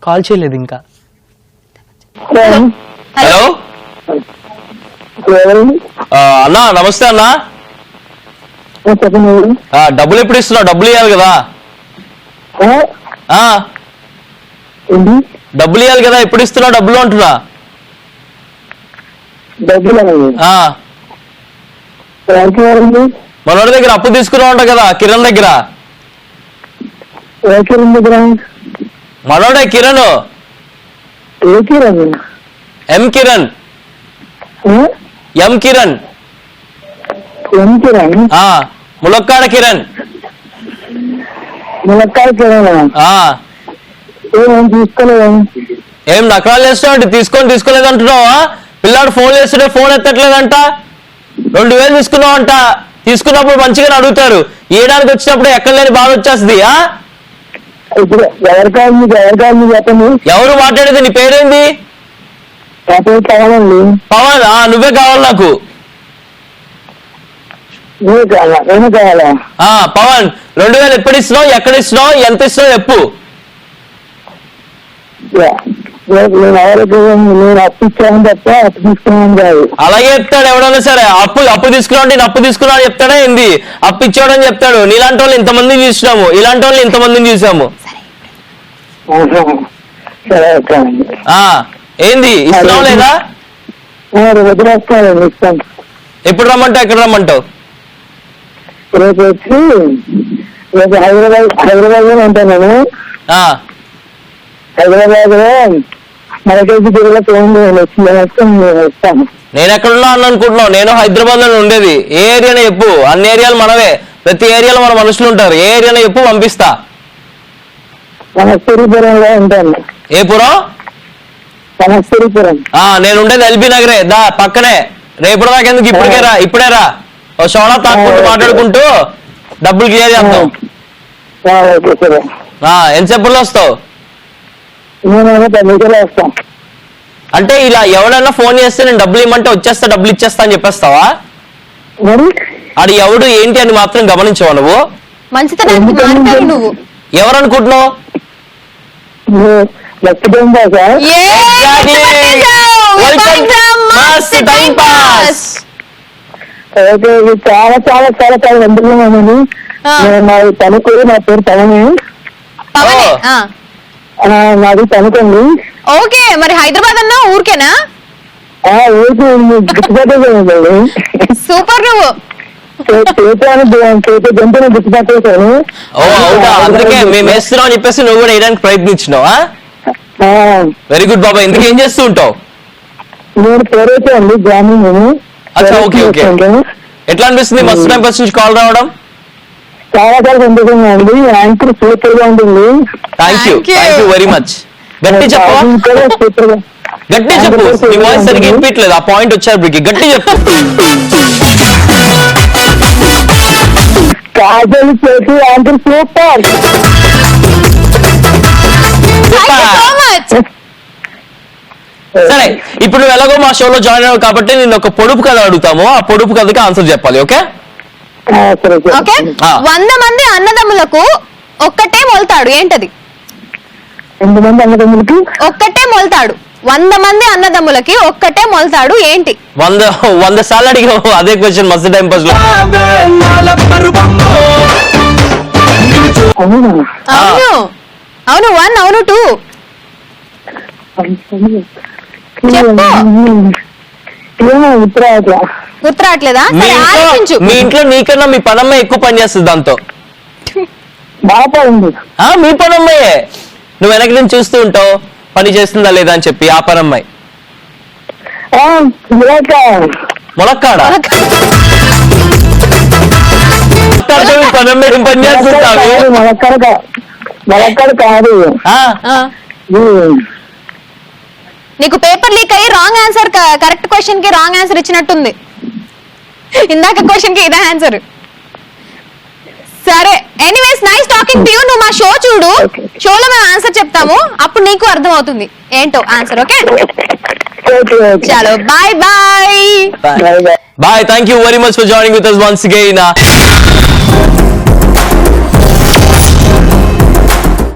Call చేయలేదు ఇంకా. Hello అన్నా, నమస్తే అన్నా. డబ్బులు ఎప్పుడు ఇస్తున్నావు? డబ్బులు ఇవ్వాలి కదా. డబ్బులు ఇవ్వాలి కదా, ఎప్పుడు ఇస్తున్నావు డబ్బులు అంటున్నా. మనోడి దగ్గర అప్పు తీసుకున్నావు అంట కదా, కిరణ్ దగ్గర. మనోడే కిరణ్. ఎం కిరణ్. ఎం కిరణ్. ములక్కాడ కిరణ్. ఏం నకరాలు చేస్తున్నావు? తీసుకోలేదు అంటున్నావా? పిల్లాడు ఫోన్ చేస్తుంటే ఫోన్ ఎత్తట్లేదంట. 2000 తీసుకున్నావు అంట. తీసుకున్నప్పుడు మంచిగానే అడుగుతారు, ఏడానికి వచ్చినప్పుడు ఎక్కడ లేని బాధ వచ్చేస్తుంది. ఎవరు మాట్లాడేది? నీ పేరేంది? పవన్. నువ్వే కావాలి నాకు. పవన్, 2000 ఎప్పుడు ఇస్తున్నావు, ఎక్కడ ఇస్తున్నావు, ఎంత ఇస్తున్నావు చెప్పు. అలాగే చెప్తాడు ఎవడన్నా సరే. అప్పు తీసుకున్నావు అంటే అప్పు తీసుకున్నా చెప్తాడా ఏంది? అప్పు ఇచ్చాడని చెప్తాడు. నీలాంటి వాళ్ళు ఇంతమందిని చూసినాము, ఇలాంటి వాళ్ళు ఇంతమందిని చూసాము. ఏంది ఇస్తున్నావు లేదా? ఎప్పుడు రమ్మంటావు, ఎక్కడ రమ్మంటావు? రేపు వచ్చి రేపు హైదరాబాద్ లో ఉంటాను నేను. హైదరాబాద్ లో మరకేజీ జిల్లా వస్తాను. నేను ఎక్కడున్నా అని అనుకుంటున్నావు? నేను హైదరాబాద్ లో ఉండేది. ఏ ఏరియానే చెప్పు, అన్ని ఏరియాలు మనవే. ప్రతి ఏరియాలో మన మనుషులు ఉంటారు. ఏ ఏరియానే చెప్పు, పంపిస్తా. వనస్థిరిపురంలో ఉంటాను. ఏ పురం? వనస్థిరిపురం. నేను ఉండేది ఎల్బీ నగరే, దా పక్కనే. రేపటి దాకా ఎందుకు, ఇప్పటికే రా, ఇప్పుడే రా. సోడా తాక్కుంటూ మాట్లాడుకుంటూ డబ్బులు క్లియర్ చేద్దాం. ఎంతసేపులో వస్తావు? అంటే ఇలా ఎవడైనా ఫోన్ చేస్తే నేను డబ్బులు ఇవ్వమంటే వచ్చేస్తా, డబ్బులు ఇచ్చేస్తా అని చెప్పేస్తావా? అది ఎవడు ఏంటి అని మాత్రం గమనించవా నువ్వు? నువ్వు ఎవరు అనుకుంటున్నావు? చాలా చాలా చాలా చాలా సంతోషమని. తనకు నా పేరు పవని. నాది తనకండి. ఓకే, మరి హైదరాబాద్ అన్నా ఊరికేనా? ఊరికి గుర్తుపట్టేసాను. సూపర్. నువ్వు జంతువుని గుర్తుపట్టేశాను. అందుకే మేము వేస్తున్నాం అని చెప్పేసి నువ్వు కూడా వేయడానికి ప్రయత్నించినావా? వెరీ గుడ్ బాబా. ఇందుకేం చేస్తూ ఉంటావు? నేను పేరైతే అండి గ్రామీణ. Okay okay. ఎట్లా అనిపిస్తుంది మస్తు టైం ఫస్ట్ నుంచి కాల్ రావడం? చాలా చాలా సంతోషంగా ఉంది. యాంకర్ సూపర్ గా ఉంటుంది. Thank you very much. గట్టి చెప్పు, గట్టి చెప్పు. నీ వాయిస్ సరిగ్గా వినిపించలేదు. ఆ పాయింట్ వచ్చారు, గట్టి చెప్పు. కాజల్ చేసి యాంకర్ సూపర్. సరే, ఇప్పుడు నువ్వు ఎలాగో మా షోలో జాయిన్ అయ్యావు కాబట్టి నేను ఒక పొడుపు కథ అడుగుతాము. ఆ పొడుపు కథకి ఆన్సర్ చెప్పాలి. ఓకే? 100 మంది అన్నదమ్ములకు ఒక్కటే మొలతాడు, ఏంటది? ఎంతమంది అన్నదమ్ములకి ఒక్కటే మొలతాడు. 100 మంది అన్నదమ్ములకి ఒక్కటే మొలతాడు, ఏంటి? 100 సార్లు అడిగావు అదే క్వశ్చన్ మస్తు టైం పాస్ లో. అవును అవును. 1 అవును 2 గుర్తురాట్లేదా? మీ ఇంట్లో నీకన్నా మీ పనమ్మ ఎక్కువ పని చేస్తుంది దాంతో. మీ పనమ్మాయే. నువ్వు వెనక నుంచి చూస్తూ ఉంటావు పని చేస్తుందా లేదా అని చెప్పి. ఆ పనమ్మాయి ములక్కాడ. పనమ్మాయి పని చేస్తుంటావు. ములక్కాడ కాదు. నీకు పేపర్ లీక్ అయ్యి రాంగ్ ఆన్సర్, కరెక్ట్ క్వశ్చన్ కి రాంగ్ ఆన్సర్ ఇచ్చినట్టుంది. ఇందాక క్వశ్చన్ కి ఇదే ఆన్సర్. సరే, anyways nice talking to you. నువ్వు మా షో చూడు, షోలో మేము ఆన్సర్ చెప్తాము, అప్పుడు నీకు అర్థం అవుతుంది ఏంటో ఆన్సర్. ఓకే, చలో bye bye. Bye. Thank you very much for joining with us once again.